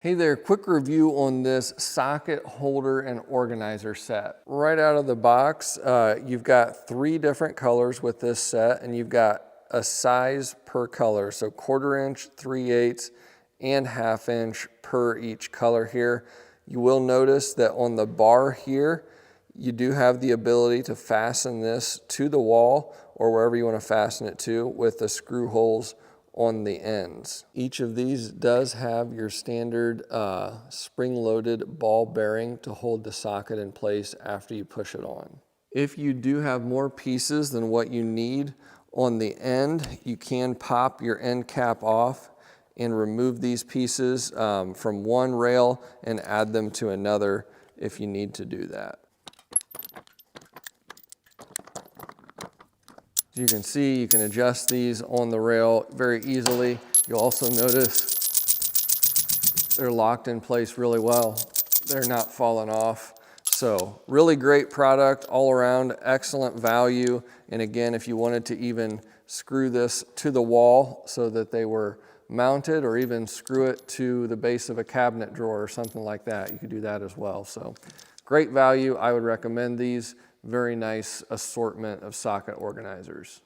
Hey there, quick review on this socket holder and organizer set. Right out of the box, you've got 3 different colors with this set, and you've got a size per color. So 1/4 inch, 3/8, and 1/2 inch per each color here. You will notice that on the bar here, you do have the ability to fasten this to the wall or wherever you want to fasten it to with the screw holes on the ends. Each of these does have your standard spring-loaded ball bearing to hold the socket in place after you push it on. If you do have more pieces than what you need on the end, you can pop your end cap off and remove these pieces from one rail and add them to another if you need to do that. You can see you can adjust these on the rail very easily. You'll also notice they're locked in place really well. They're not falling off. So really great product all around, excellent value. And again, if you wanted to even screw this to the wall so that they were mounted, or even screw it to the base of a cabinet drawer or something like that, you could do that as well. So great value. I would recommend these. Very nice assortment of socket organizers.